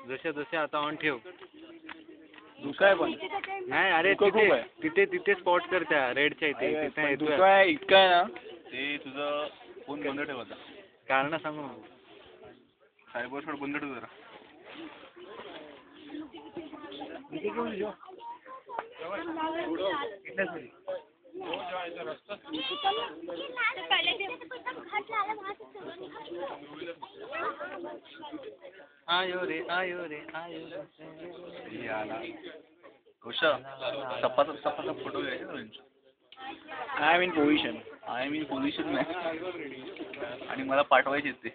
जसे जसे आता ऑन ठेव. काय पण नाही अरे तिथे तिथे तिथे स्पॉट कर त्या रेडच्या इथे तिथे काय इतकं आहे ना. ते तुझं फोन बंद ठेवायचा. कारण सांगू सायबर शॉट बंद ठेव जरा. आयो रे आयो रे आयो रे आला उषा सपाचा फोटो घ्यायचा. I am in position. I am in position नाही आणि मला पाठवायचे ते.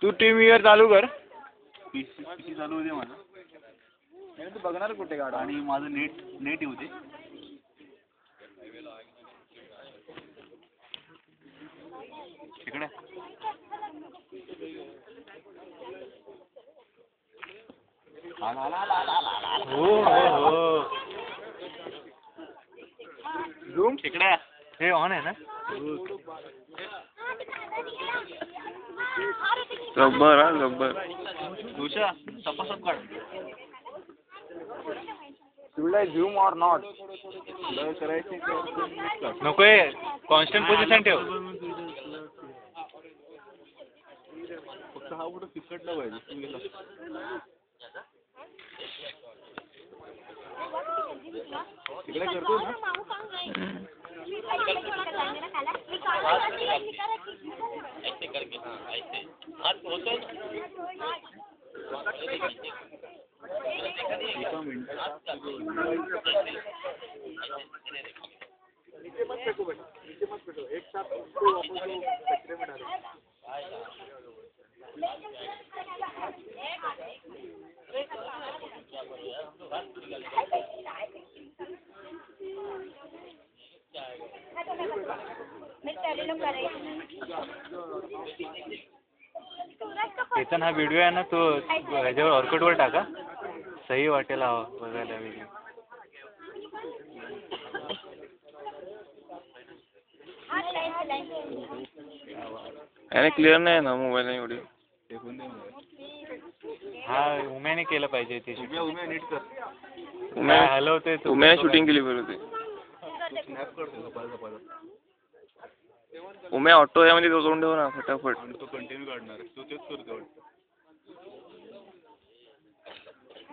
तू टीम इयर चालू कर. पीसी चालू होते माझं. तू बघणार कुठे गाडा. आणि माझं नेट येऊ दे. तिकडे झूम तिकडे हे ऑन आहे ना. गब्बर हा गब्बर. उषा सपासप काढ. तुला झूम और नॉट करायची नकोय कॉन्स्टंट पोझिशन ठेव. फक्त हा फोटो फिसकटला पाहिजे. तिकडे करतो ना. केतन हा व्हिडिओ आहे ना तो ह्याच्यावर ऑर्कुटवर टाका. सही वाटेल बघायला व्हिडिओ. अरे क्लिअर नाही ना मोबाईल एवढी. हा उम्याने केलं पाहिजे ते. उम्या नीट कर. हलवते उम्या शूटिंग केली बरोबर. स्नॅप करतो. उम्या ऑटो यामध्ये करून ठेव ना फटाफट. तो कंटिन्यू काढणार आहे. तो तेच करतो.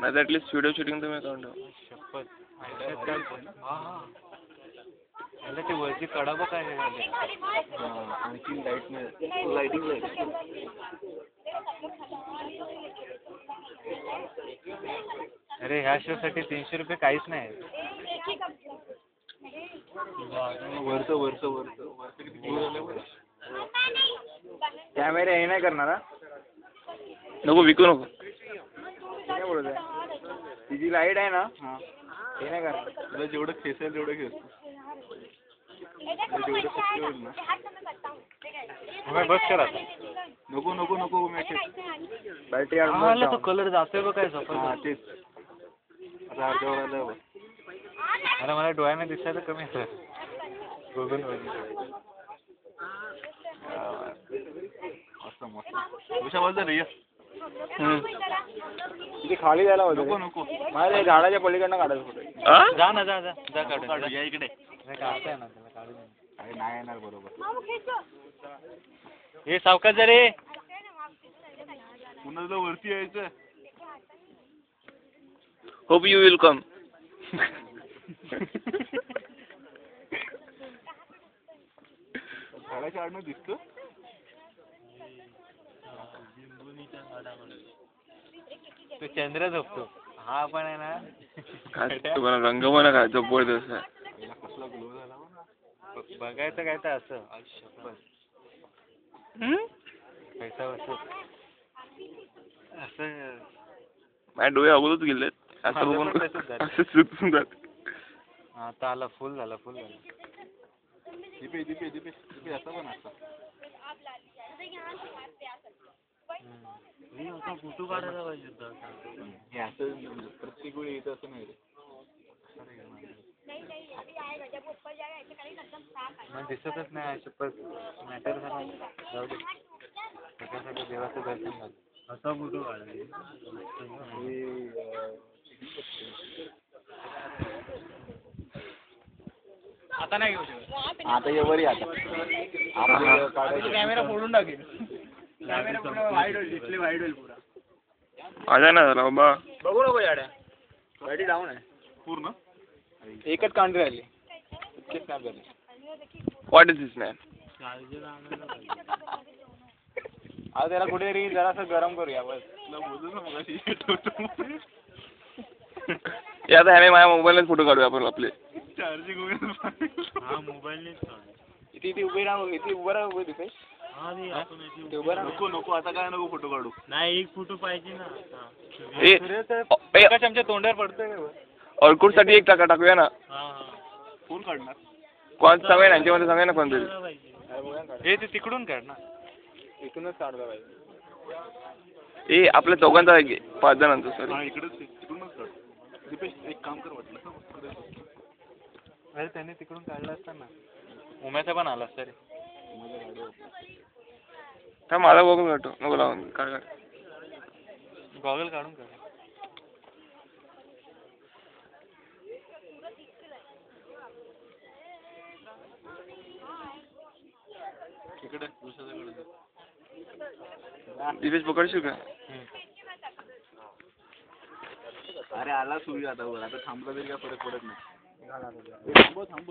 नाही ॲटलिस्ट व्हिडिओ शूटिंग तुम्ही करून ठेवा. शपथ ते वरची कडा बघ काय आणखी लाईट नाही. लाईटिंग अरे ह्या शो साठी 300 रुपये काहीच नाही. वरचं कॅमेरा हे नाही करणार. नको विकू नको. काय बोलत आहे. तिची लाईट आहे ना. हे नाही करणार. तुला जेवढं खेचेल तेवढं खेच. जेवढं शक्य होईल ना. बस करा. नको बॅटरी आला तो कलर जातोय बघ काय झोपा. तेच आता अर्ध्यावर आलं. अरे मला डोळ्याने दिसायला कमी आहे. गुगल उषा बोलतो रे. तिथे खाली जायला होतं. नको मला झाडाच्या पलीकडनं काढायचं फोटो. जा ना जा काढू. या इकडे. काढताय ना त्याला काढू. नाही येणार बरोबर. हे सावकाश जा रे. पुन्हा तुला वरती यायचं. Hope you will come. झाडाच्या आडनं दिसतं. तो चंद्र झोपतो. हा पण आहे ना तुम्हाला रंग पण काय जबरदस्त आहे. कसला ग्लो झाला बघायचं काय तर असं. पैसा वसूल असं. माझे डोळे अगोदरच गेले. असं बघून असं सुचून जात. आता आला. फुल झाला. दिपे असा पण असा. फोटो काढायला पाहिजे. हे असं प्रत्येक वेळी येतं असं नाही रे. दिसतच नाही. शपथ मॅटर झाला. जाऊ दे. त्याच्यासाठी देवाचं दर्शन झालं. असा फोटो काढायचा. आता नाही घेऊ शकत. आता ये वरी आता कॅमेरा फोडून टाकेल. कॅमेरा पुढे वाईड होईल, डिस्प्ले वाईड होईल पुरा. माझा ना झाला बाबा. बघू नको याड्या. गाडी डाऊन आहे पूर्ण. एकच कांडी राहिली. इतकेच काम झाले. What is this man. आता त्याला कुठेतरी जरासं गरम करूया बस. हे आता ह्याने माझ्या मोबाईलच फोटो काढूया आपण आपले. चार्जिंग हा मोबाईलनेच काढू. इथे उभे राहा, इथे उभं राहा, उभं दिसेल. ते उभं राहा. नको आता काय नको फोटो काढू. नाही एक फोटो पाहिजे ना. आमच्या तोंडावर पडतोय. ऑर्कुड साठी एक टाकूया ना. फोन काढणार. कोण सांगा ना, यांच्यामध्ये सांगा ना कोणतरी. हे ते तिकडून काढ ना. इथूनच काढलं पाहिजे. ए आपल्या चौघांचा आहे की 5 जणांचा सॉरी. इकडेच तिकडूनच काढ. दीपेश एक काम कर वाटलं. अरे त्याने तिकडून काढला असता ना. उम्याचा पण आला असता रे. हा मला बघून काढतो नको लावून काढ. गॉगल काढून काढ. इकडे दिवेश पकडशील का. अरे आला सूर्य आता वर. आता थांबला तरी काय फरक पडत नाही. थांब.